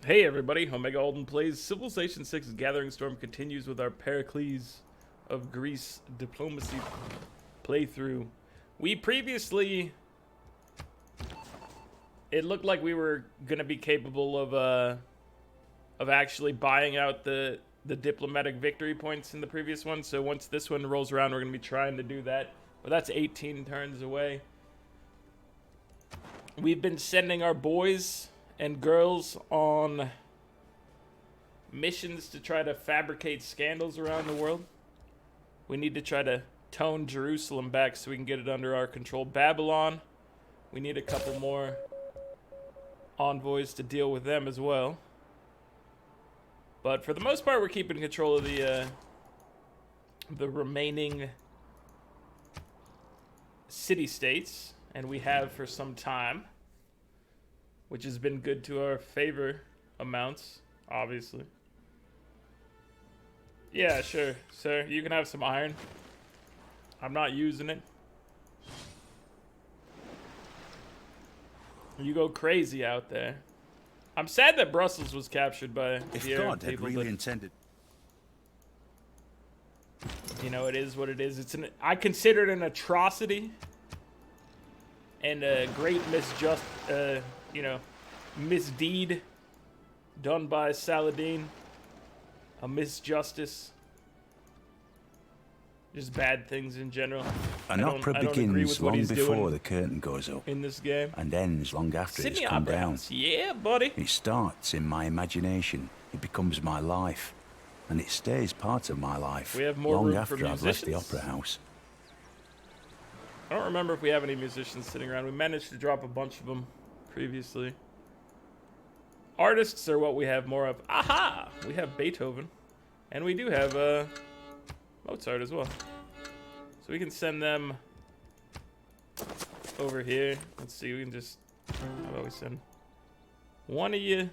Hey everybody, Omega Alden plays Civilization 6 Gathering Storm continues with our Pericles of Greece diplomacy playthrough. We previously, it looked like we were gonna be capable of actually buying out the diplomatic victory points in the previous one. So once this one rolls around, we're gonna be trying to do that. But that's 18 turns away. We've been sending our boys and girls on missions to try to fabricate scandals around the world. We need to try to tone Jerusalem back so we can get it under our control. Babylon, we need a couple more envoys to deal with them as well. But for the most part, we're keeping control of the remaining city-states, and we have for some time, which has been good to our favor amounts, obviously. Yeah, sure, sir. You can have some iron. I'm not using it. You go crazy out there. I'm sad that Brussels was captured by the Arab God had people, really but intended. you know, it is what it is. I consider it an atrocity and a great misdeed done by Saladin. A misjustice. Just bad things in general. An opera begins long before the curtain goes up in this game and ends long after Sydney it's come Opera down. House. Yeah, buddy. It starts in my imagination. It becomes my life, and it stays part of my life We have more long room after for I've left the musicians? opera house. I don't remember if we have any musicians sitting around. We managed to drop a bunch of them previously. Artists are what we have more of. Aha! We have Beethoven. And we do have Mozart as well. So we can send them over here. Let's see, we can just... How about we send one of you?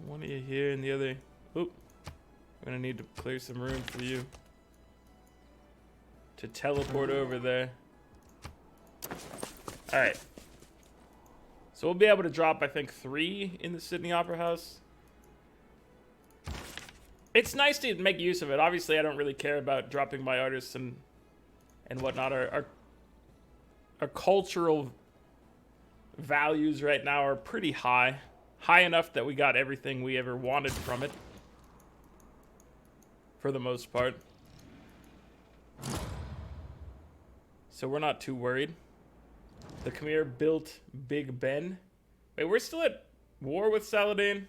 One of you here and the other... Oop. We're gonna need to clear some room for you to teleport over there. Alright. So we'll be able to drop, I think, 3 in the Sydney Opera House. It's nice to make use of it. Obviously, I don't really care about dropping my artists and whatnot. Our cultural values right now are pretty high. High enough that we got everything we ever wanted from it. For the most part. So we're not too worried. The Khmer built Big Ben. Wait, we're still at war with Saladin?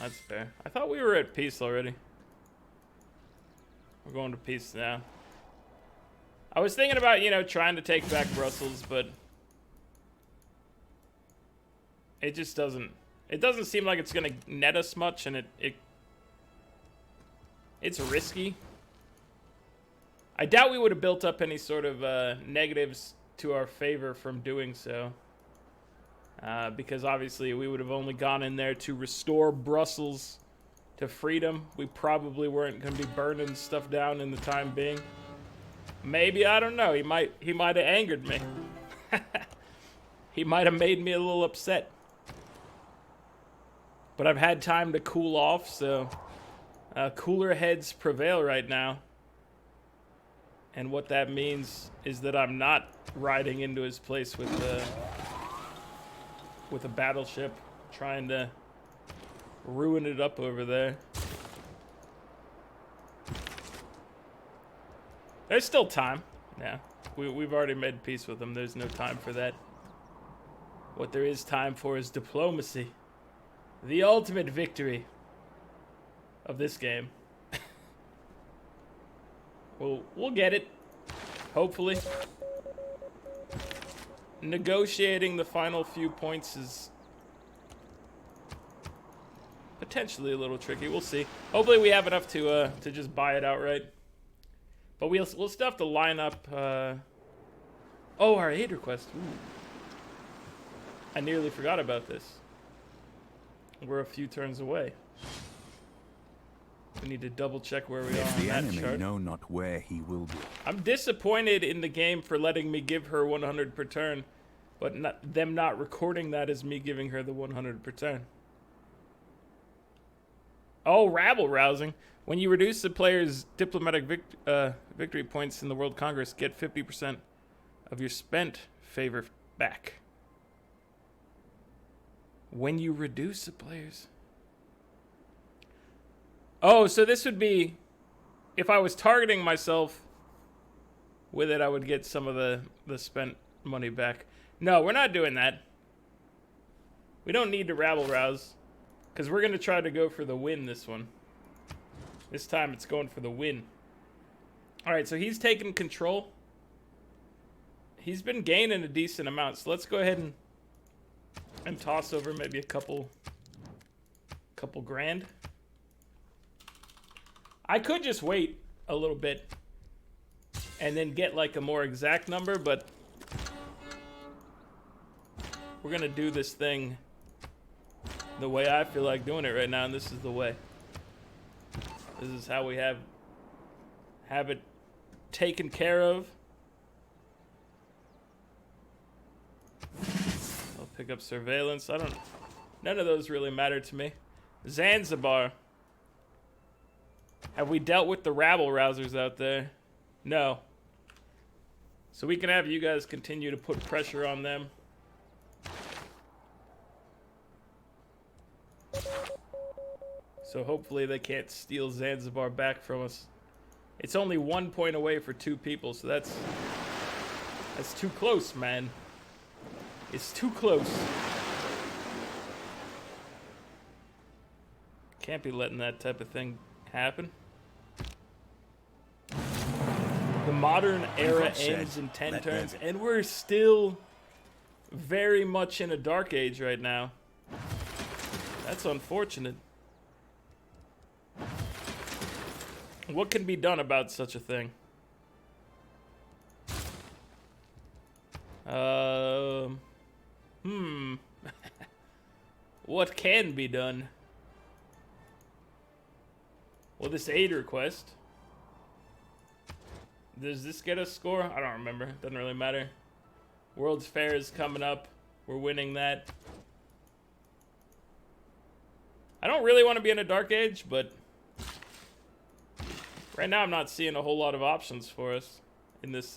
That's fair. I thought we were at peace already. We're going to peace now. I was thinking about, you know, trying to take back Brussels, but it just doesn't. It doesn't seem like it's gonna net us much, and it's risky. I doubt we would have built up any sort of negatives to our favor from doing so. Because obviously we would have only gone in there to restore Brussels to freedom. We probably weren't going to be burning stuff down in the time being. Maybe, I don't know. He might have angered me. He might have made me a little upset. But I've had time to cool off, so cooler heads prevail right now. And what that means is that I'm not riding into his place with a battleship, trying to ruin it up over there. There's still time. Yeah, we've already made peace with him. There's no time for that. What there is time for is diplomacy. The ultimate victory of this game. We'll get it. Hopefully. Negotiating the final few points is potentially a little tricky. We'll see. Hopefully we have enough to just buy it outright. But we'll still have to line up. Oh, our aid request. Ooh. I nearly forgot about this. We're a few turns away. We need to double check where we are If on the that enemy chart. know not where he will be. I'm disappointed in the game for letting me give her 100 per turn, but them not recording that as me giving her the 100 per turn. Oh, rabble rousing. When you reduce the player's diplomatic victory points in the World Congress, get 50% of your spent favor back. When you reduce the player's... Oh, so this would be... If I was targeting myself with it, I would get some of the spent money back. No, we're not doing that. We don't need to rabble rouse, because we're going to try to go for the win this one. This time it's going for the win. Alright, so he's taking control. He's been gaining a decent amount, so let's go ahead and toss over maybe a couple grand. I could just wait a little bit and then get like a more exact number, but we're gonna do this thing the way I feel like doing it right now, and this is the way. This is how we have it taken care of. I'll pick up surveillance. None of those really matter to me. Zanzibar. Have we dealt with the rabble rousers out there? No. So we can have you guys continue to put pressure on them. So hopefully they can't steal Zanzibar back from us. It's only 1 point away for 2 people, so that's too close, man. It's too close. Can't be letting that type of thing happen. The modern era ends in 10 turns, and we're still very much in a dark age right now. That's unfortunate. What can be done about such a thing? What can be done? Well, this aid request. Does this get us score? I don't remember. Doesn't really matter. World's Fair is coming up. We're winning that. I don't really want to be in a dark age, but right now I'm not seeing a whole lot of options for us in this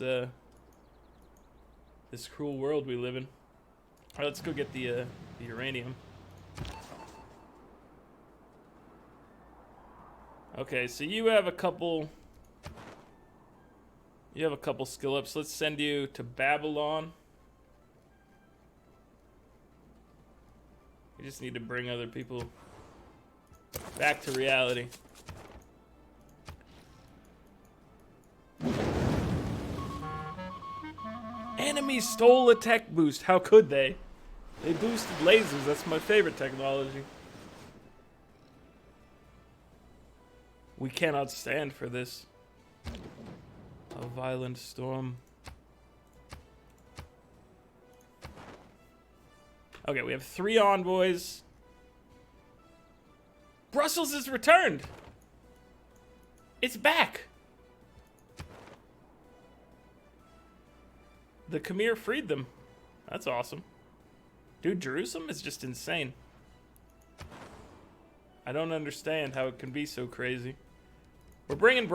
this cruel world we live in. All right, let's go get the uranium. Okay, so you have a couple skill ups. Let's send you to Babylon. We just need to bring other people back to reality. Enemies stole a tech boost. How could they? They boosted lasers. That's my favorite technology. We cannot stand for this. A violent storm. Okay, we have 3 envoys. Brussels is returned. It's back. The Khmer freed them. That's awesome. Dude, Jerusalem is just insane. I don't understand how it can be so crazy. We're bringing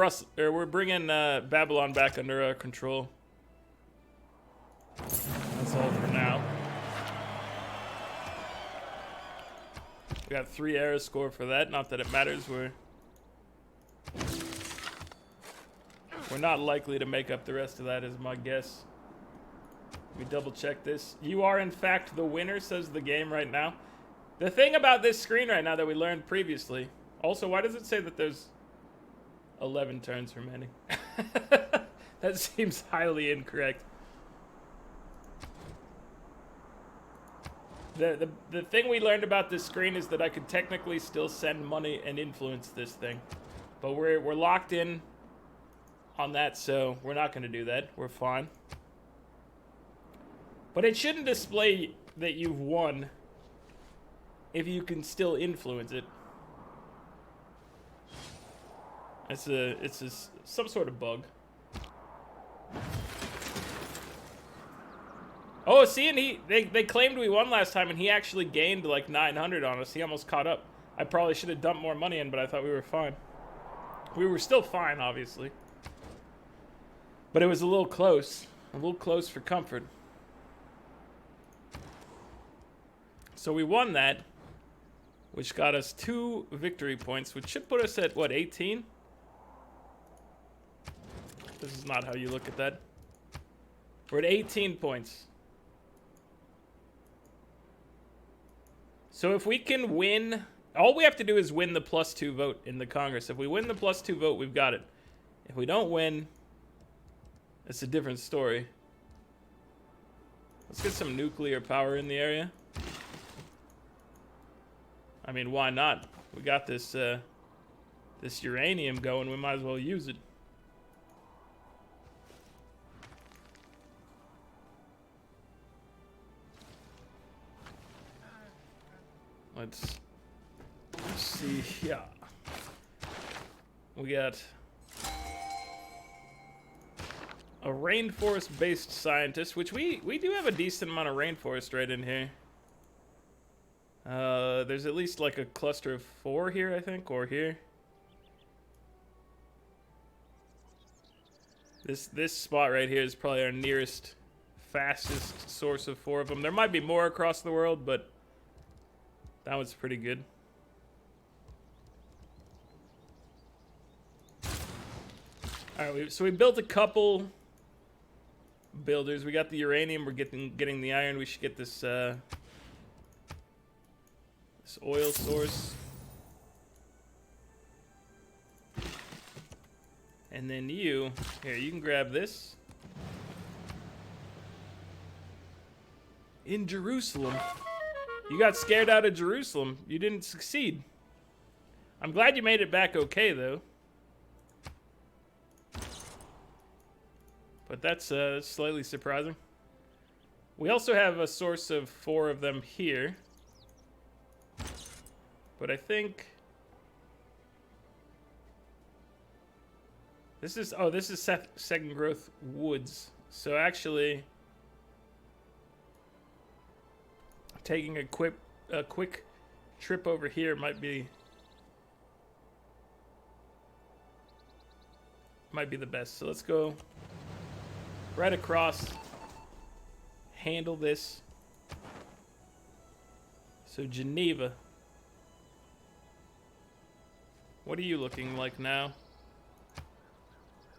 Babylon back under our control. That's all for now. We got 3 era score for that. Not that it matters. We're not likely to make up the rest of that, is my guess. Let me double check this. You are in fact the winner, says the game right now. The thing about this screen right now that we learned previously. Also, why does it say that there's 11 turns remaining? That seems highly incorrect. The thing we learned about this screen is that I could technically still send money and influence this thing. But we're locked in on that, so we're not going to do that. We're fine. But it shouldn't display that you've won if you can still influence it. some sort of bug. Oh, see, and they claimed we won last time, and he actually gained like 900 on us. He almost caught up. I probably should have dumped more money in, but I thought we were fine. We were still fine, obviously. But it was a little close. A little close for comfort. So we won that, which got us 2 victory points, which should put us at, what, 18? This is not how you look at that. We're at 18 points. So if we can win... All we have to do is win the +2 vote in the Congress. If we win the +2 vote, we've got it. If we don't win, it's a different story. Let's get some nuclear power in the area. I mean, why not? We got this this uranium going. We might as well use it. Let's see. Yeah, we got a rainforest-based scientist, which we do have a decent amount of rainforest right in here. There's at least like a cluster of 4 here, I think, or here. This spot right here is probably our nearest, fastest source of 4 of them. There might be more across the world, but that one's pretty good. All right, so we built a couple builders. We got the uranium. We're getting the iron. We should get this this oil source. And then here, you can grab this. In Jerusalem. You got scared out of Jerusalem. You didn't succeed. I'm glad you made it back okay, though. But that's slightly surprising. We also have a source of 4 of them here. But I think... This is second growth woods. So actually... taking a quick trip over here might be the best. So let's go right across, handle this. So Geneva, what are you looking like now?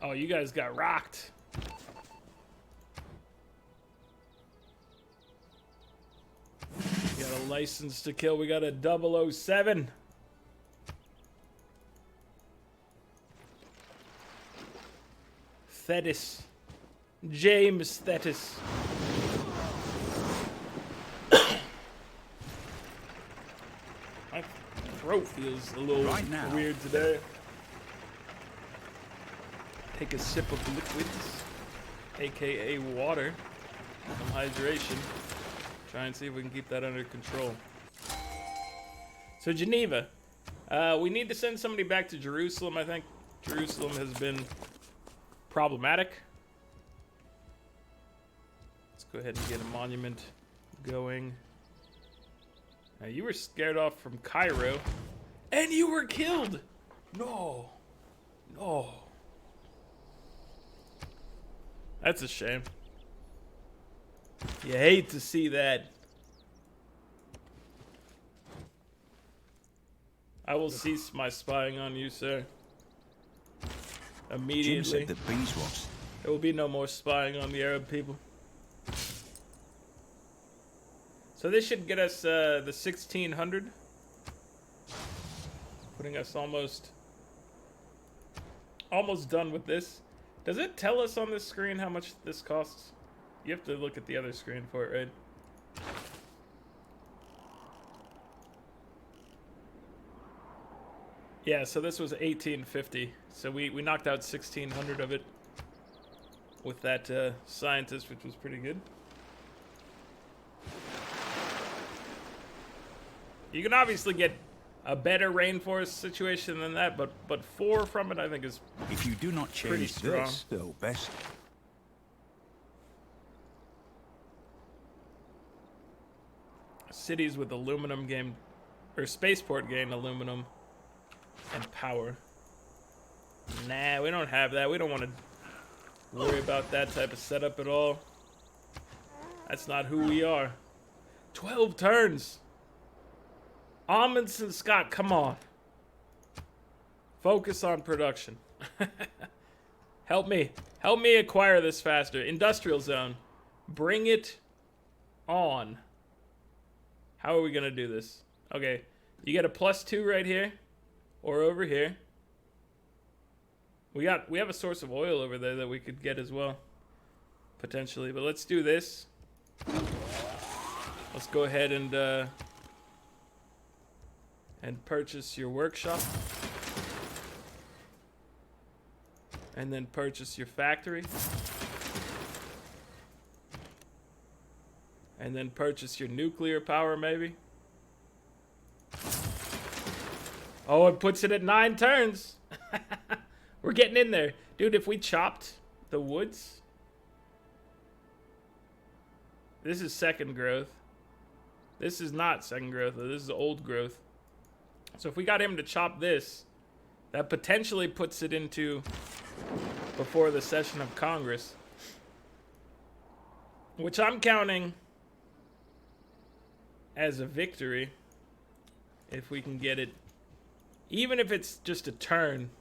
Oh, you guys got rocked. We got a license to kill. We got a 007. Thetis. James Thetis. My throat feels a little weird today. Take a sip of liquids, aka water. Some hydration. Try and see if we can keep that under control. So Geneva. We need to send somebody back to Jerusalem, I think. Jerusalem has been problematic. Let's go ahead and get a monument going. Now, you were scared off from Cairo, and you were killed! No. No. That's a shame. You hate to see that. I will cease my spying on you, sir. Immediately. Jim said that beeswax. There will be no more spying on the Arab people. So this should get us the 1600. Putting us almost done with this. Does it tell us on this screen how much this costs? You have to look at the other screen for it, right? Yeah, so this was 1850. So we knocked out 1600 of it with that scientist, which was pretty good. You can obviously get a better rainforest situation than that, but 4 from it I think is If you do not pretty change strong. this, though, best. Cities with aluminum gain, or spaceport gain aluminum and power. Nah, we don't have that. We don't want to worry about that type of setup at all. That's not who we are. 12 turns. Amundsen Scott, come on. Focus on production. Help me. Help me acquire this faster. Industrial zone. Bring it on. How are we gonna do this? Okay, you get a +2 right here, or over here. We have a source of oil over there that we could get as well, potentially. But let's do this. Let's go ahead and purchase your workshop, and then purchase your factory, and then purchase your nuclear power, maybe. Oh, it puts it at 9 turns. We're getting in there. Dude, if we chopped the woods. This is second growth. This is not second growth, though. This is old growth. So if we got him to chop this, that potentially puts it into before the session of Congress. Which I'm counting as a victory. If we can get it. Even if it's just a turn.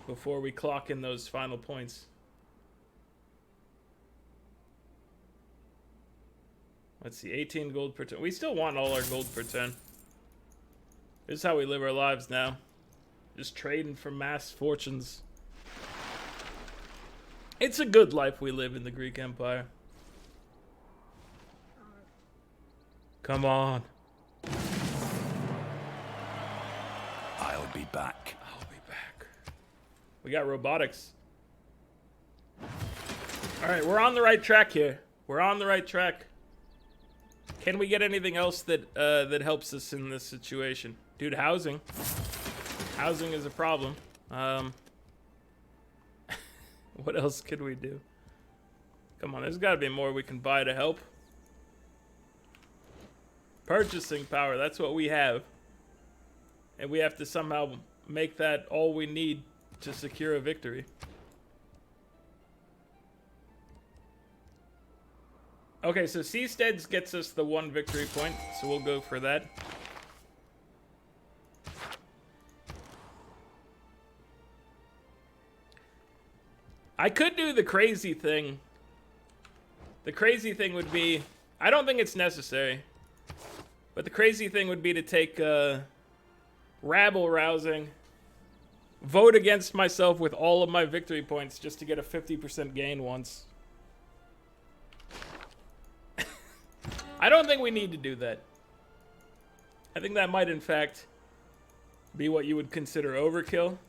Before we clock in those final points. Let's see, 18 gold per turn. We still want all our gold per turn. This is how we live our lives now. Just trading for mass fortunes. It's a good life we live in the Greek Empire. Come on. I'll be back. I'll be back. We got robotics. Alright, we're on the right track here. We're on the right track. Can we get anything else that that helps us in this situation? Dude, housing. Housing is a problem. What else could we do? Come on, there's got to be more we can buy to help. Purchasing power, that's what we have. And we have to somehow make that all we need to secure a victory. Okay, so Seasteads gets us the 1 victory point, so we'll go for that. I could do the crazy thing. The crazy thing would be, I don't think it's necessary, but the crazy thing would be to take rabble rousing, vote against myself with all of my victory points just to get a 50% gain once. I don't think we need to do that. I think that might, in fact, be what you would consider overkill.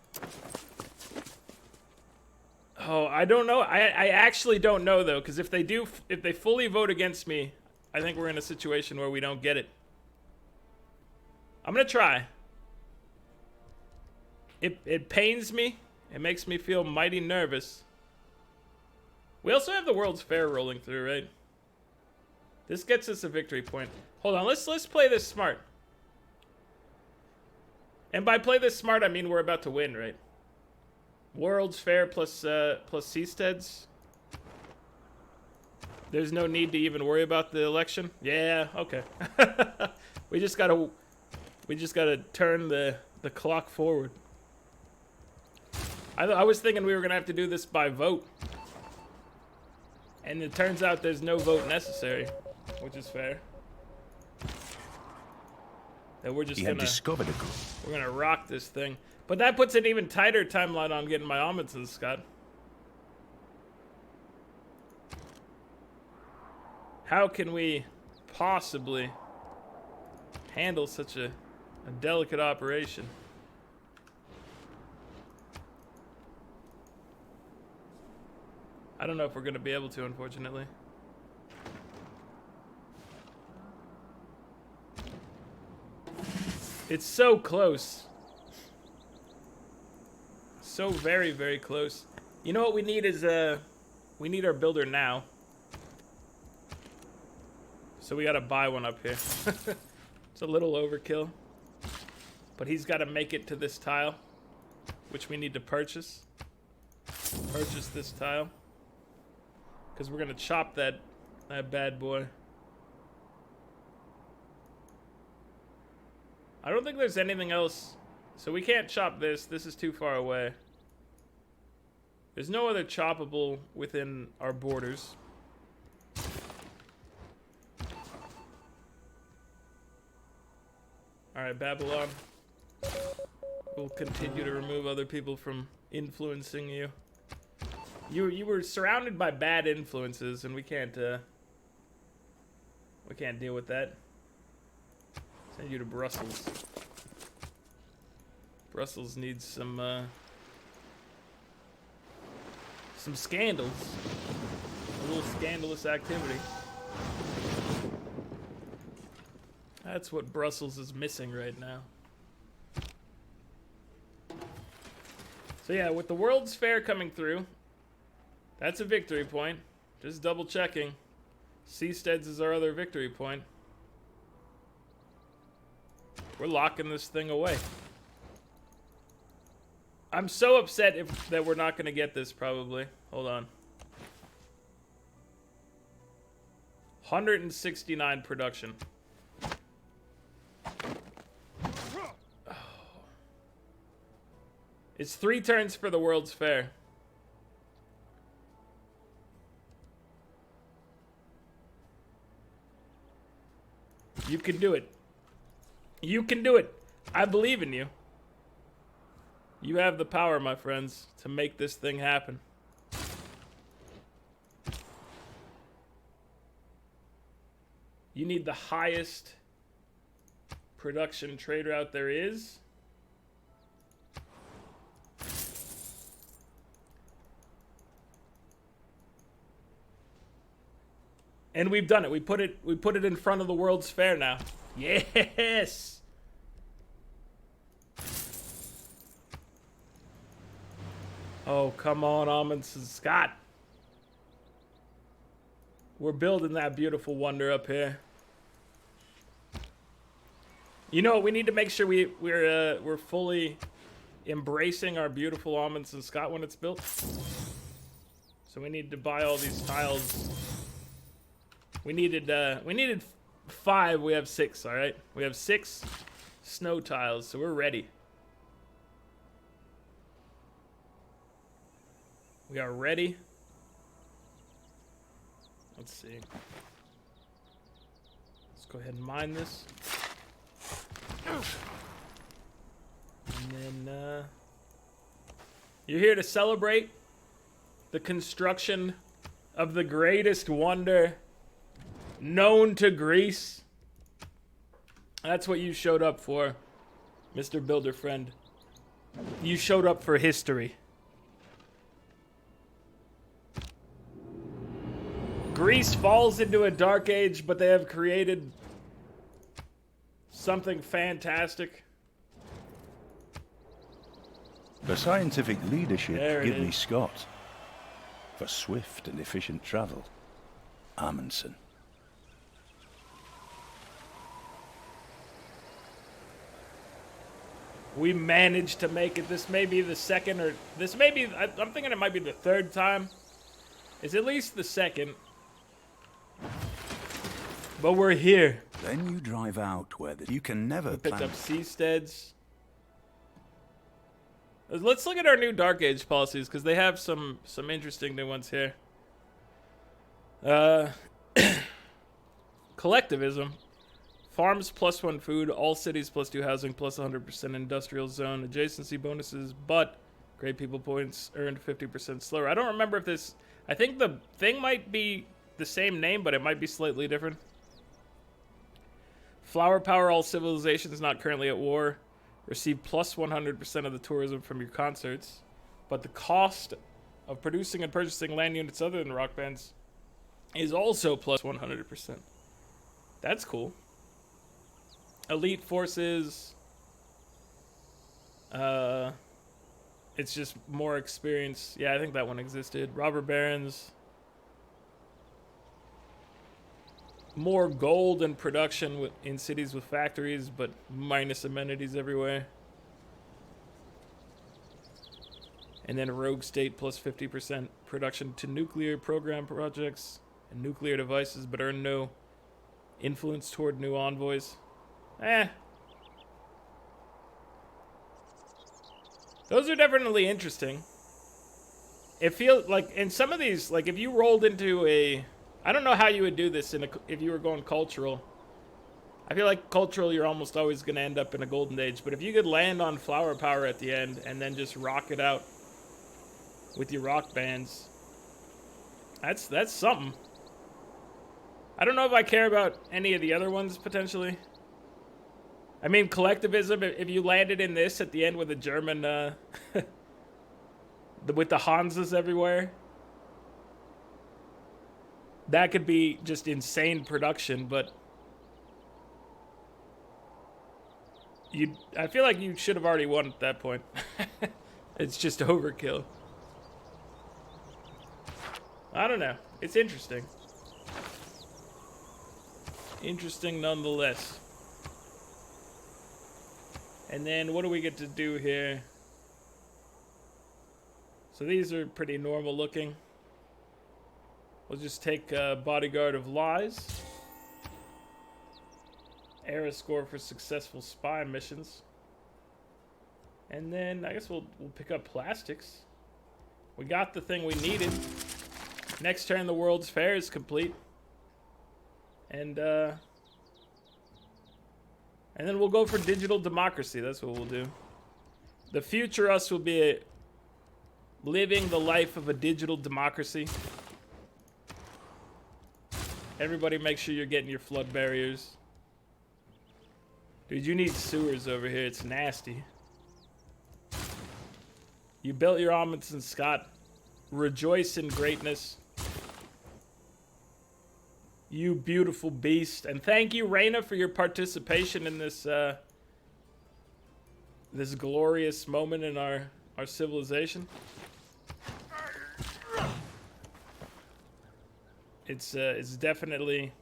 Oh, I don't know. I actually don't know, though, because if they fully vote against me, I think we're in a situation where we don't get it. I'm gonna try. It pains me. It makes me feel mighty nervous. We also have the World's Fair rolling through, right? This gets us a victory point. Hold on, let's play this smart. And by play this smart, I mean we're about to win, right? World's Fair plus Seasteads. There's no need to even worry about the election. Yeah, okay. we just gotta turn the clock forward. I was thinking we were gonna have to do this by vote, and it turns out there's no vote necessary, which is fair. That we're just discovered a group. We're gonna rock this thing. But that puts an even tighter timeline on getting my Amundsen, Scott. How can we possibly handle such a delicate operation? I don't know if we're gonna be able to, unfortunately. It's so close. So very, very close. You know what we need is we need our builder now. So we gotta buy one up here. It's a little overkill. But he's gotta make it to this tile, which we need to purchase. Purchase this tile. Because we're gonna chop that bad boy. I don't think there's anything else. So we can't chop this. This is too far away. There's no other choppable within our borders. Alright, Babylon. We'll continue to remove other people from influencing you. You were surrounded by bad influences, and we can't deal with that. Send you to Brussels. Brussels needs some scandals. A little scandalous activity. That's what Brussels is missing right now. So yeah, with the World's Fair coming through, that's a victory point. Just double checking. Seasteads is our other victory point. We're locking this thing away. I'm so upset that we're not going to get this, probably. Hold on. 169 production. Oh. It's 3 turns for the World's Fair. You can do it. You can do it. I believe in you. You have the power, my friends, to make this thing happen. You need the highest production trade route there is. And we've done it. We put it in front of the World's Fair now. Yes. Oh, come on, Amundsen Scott. We're building that beautiful wonder up here. You know what? We need to make sure we're fully embracing our beautiful Amundsen Scott when it's built. So we need to buy all these tiles. We needed 5. We have 6. All right, we have 6 snow tiles, so we're ready. We are ready. Let's see. Let's go ahead and mine this. And then, you're here to celebrate the construction of the greatest wonder known to Greece. That's what you showed up for, Mr. Builder Friend. You showed up for history. Greece falls into a dark age, but they have created something fantastic. For scientific leadership, give is. me Scott. For swift and efficient travel, Amundsen. We managed to make it. This may be the second, or this may be, I'm thinking it might be the 3rd time. It's at least the 2nd. But we're here. Then you drive out where you can never We picked plan. up seasteads. Let's look at our new Dark Age policies, because they have some interesting new ones here. Collectivism. Farms +1 food, all cities +2 housing, +100% industrial zone, adjacency bonuses, but great people points earned 50% slower. I don't remember if this, I think the thing might be the same name, but it might be slightly different. Flower power, all civilizations not currently at war receive +100% of the tourism from your concerts, but the cost of producing and purchasing land units other than rock bands is also +100%. That's cool. Elite forces, It's just more experience. Yeah, I think that one existed. Robber barons. More gold and production in cities with factories, but minus amenities everywhere. And then rogue state plus 50% production to nuclear program projects and nuclear devices, but earn no influence toward new envoys. Those are definitely interesting. It feels like in some of these, like if you rolled into a, I don't know how you would do this if you were going cultural. I feel like cultural, you're almost always going to end up in a golden age. But if you could land on flower power at the end and then just rock it out with your rock bands, that's something. I don't know if I care about any of the other ones potentially. I mean, collectivism, if you landed in this at the end with a German, with the Hansas everywhere, that could be just insane production, but I feel like you should have already won at that point. It's just overkill. I don't know. It's interesting. Interesting nonetheless. And then what do we get to do here? So these are pretty normal looking. We'll just take Bodyguard of Lies. Era score for successful spy missions. And then I guess we'll pick up plastics. We got the thing we needed. Next turn the World's Fair is complete. And then we'll go for digital democracy. That's what we'll do. The future us will be living the life of a digital democracy. Everybody make sure you're getting your flood barriers. Dude, you need sewers over here. It's nasty. You built your Amundsen Scott. Rejoice in greatness. You beautiful beast. And thank you, Reyna, for your participation in this this glorious moment in our civilization. It's definitely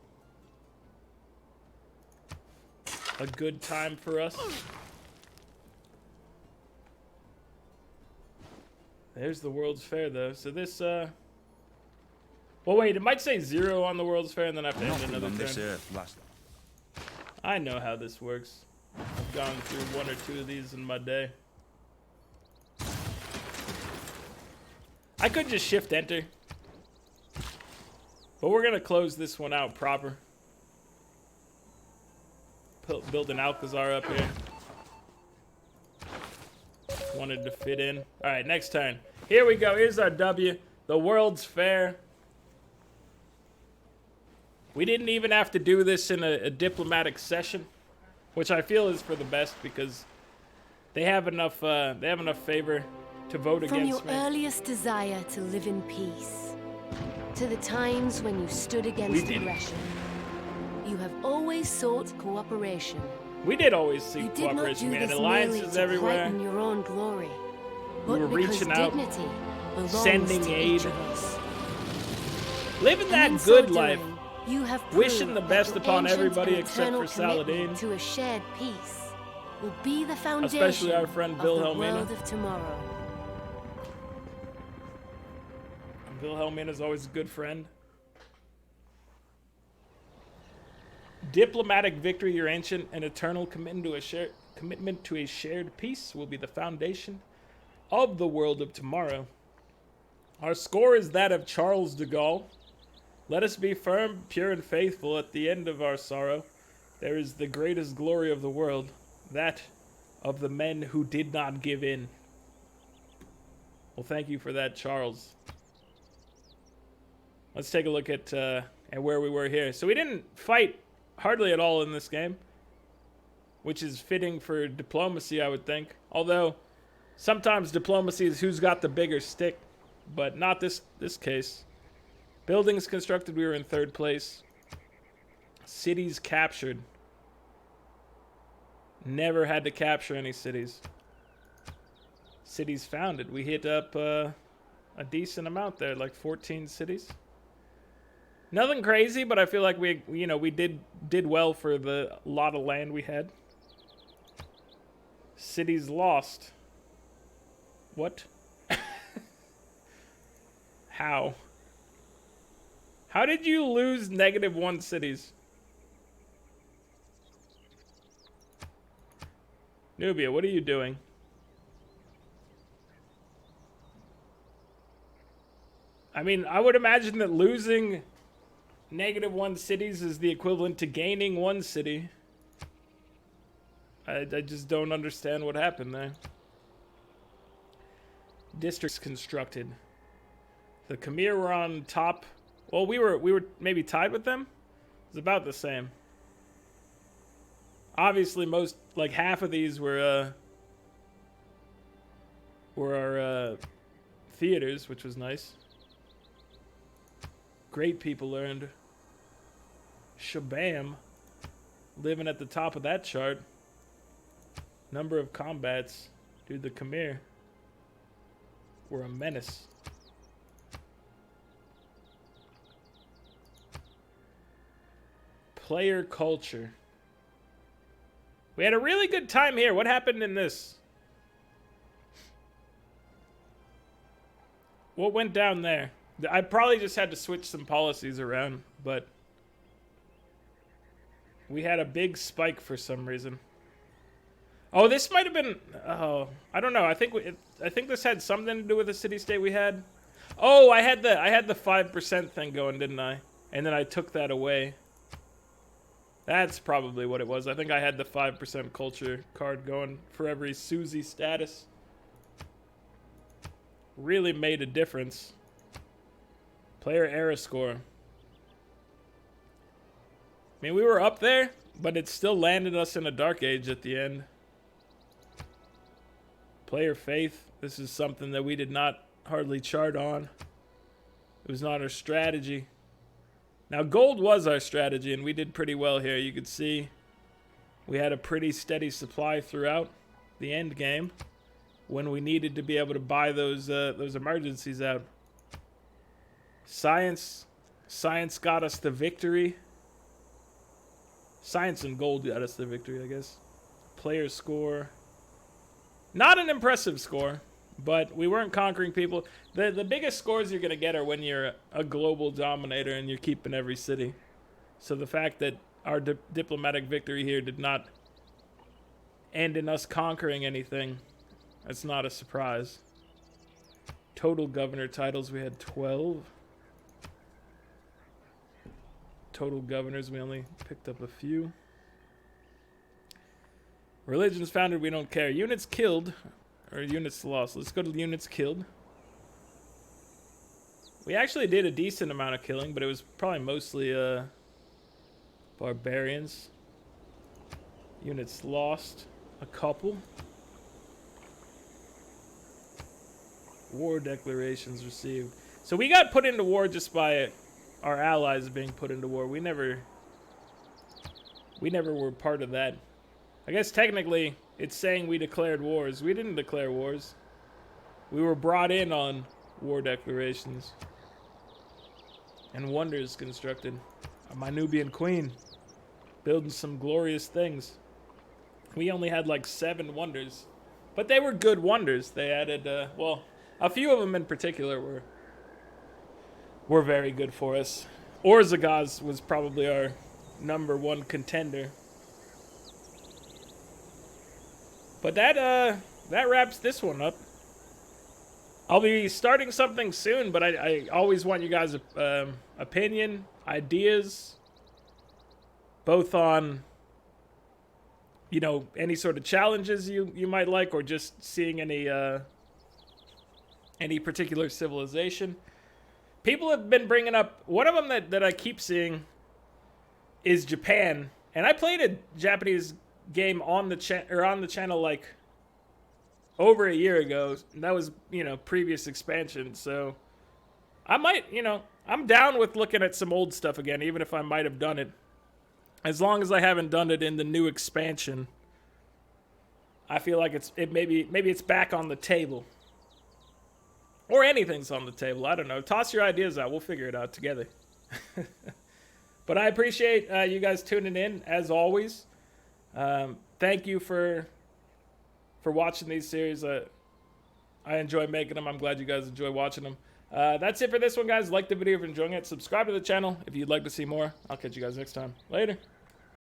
a good time for us. There's the World's Fair, though. So this, well, wait, it might say 0 on the World's Fair, and then I have to end another turn. I know how this works. I've gone through 1 or 2 of these in my day. I could just shift enter. But we're going to close this one out proper. Build an Alcazar up here. Wanted to fit in. Alright, next turn. Here we go. Here's our W. The World's Fair. We didn't even have to do this in a diplomatic session, which I feel is for the best because they have enough favor to vote against me. From your earliest desire to live in peace to the times when you stood against aggression, you have always sought cooperation. We did always seek cooperation. We had alliances everywhere. Your own glory, we were reaching out, sending aid, living that good life, wishing the best upon everybody except for Saladin. To a shared peace will be the foundation, especially our friend Wilhelmina. World of tomorrow. Wilhelmina is always a good friend. Diplomatic victory, your ancient and eternal commitment to a shared peace will be the foundation of the world of tomorrow. Our score is that of Charles de Gaulle. Let us be firm, pure, and faithful at the end of our sorrow. There is the greatest glory of the world, that of the men who did not give in. Well, thank you for that, Charles. Let's take a look at where we were here. So we didn't fight hardly at all in this game, which is fitting for diplomacy, I would think. Although, sometimes diplomacy is who's got the bigger stick, but not this case. Buildings constructed, we were in 3rd place. Cities captured. Never had to capture any cities. cities founded. We hit up a decent amount there, like 14 cities. Nothing crazy, but I feel like we did well for the lot of land we had. Cities lost. What? How? How did you lose -1 cities? Nubia, what are you doing? I mean, I would imagine that losing -1 cities is the equivalent to gaining 1 city. I just don't understand what happened there. Districts constructed. The Khmer were on top. Well, we were maybe tied with them. It's about the same. Obviously, like half of these were our theaters, which was nice. Great people learned. Shabam. Living at the top of that chart. Number of combats. Dude, the Khmer were a menace. Player culture. We had a really good time here. What happened in this? What went down there? I probably just had to switch some policies around, but we had a big spike for some reason. Oh, this might have been. Oh, I don't know. I think this had something to do with the city-state we had. Oh, I had the 5% thing going, didn't I? And then I took that away. That's probably what it was. I think I had the 5% culture card going for every Susie status. Really made a difference. Player era score. I mean, we were up there, but it still landed us in a dark age at the end. Player faith. This is something that we did not hardly chart on. It was not our strategy. Now, gold was our strategy, and we did pretty well here. You could see we had a pretty steady supply throughout the end game when we needed to be able to buy those emergencies out. Science got us the victory. Science and gold got us the victory, I guess. Player score. Not an impressive score, but we weren't conquering people. The biggest scores you're going to get are when you're a global dominator and you're keeping every city. So the fact that our diplomatic victory here did not end in us conquering anything, that's not a surprise. Total governor titles, we had 12. Total governors, we only picked up a few. Religions founded, we don't care. Units killed, or units lost. Let's go to units killed. We actually did a decent amount of killing, but it was probably mostly barbarians. Units lost, a couple. War declarations received. So we got put into war just by our allies being put into war. We never were part of that. I guess technically it's saying we declared wars. We didn't declare wars. We were brought in on war declarations. And wonders constructed. My Nubian queen. Building some glorious things. We only had like 7 wonders. But they were good wonders. They added, well, a few of them in particular were very good for us. Orzagaz was probably our #1 contender. But that wraps this one up. I'll be starting something soon, but I always want you guys' opinion, ideas, both on, you know, any sort of challenges you might like, or just seeing any particular civilization. People have been bringing up, one of them that I keep seeing is Japan, and I played a Japanese game on the channel like over a year ago. That was, you know, previous expansion. So I might, you know, I'm down with looking at some old stuff again, even if I might have done it. As long as I haven't done it in the new expansion. I feel like maybe it's back on the table. Or anything's on the table. I don't know. Toss your ideas out. We'll figure it out together. But I appreciate you guys tuning in, as always. Thank you for watching these series. I enjoy making them. I'm glad you guys enjoy watching them. That's it for this one, guys. Like the video if you're enjoying it. Subscribe to the channel if you'd like to see more. I'll catch you guys next time. Later.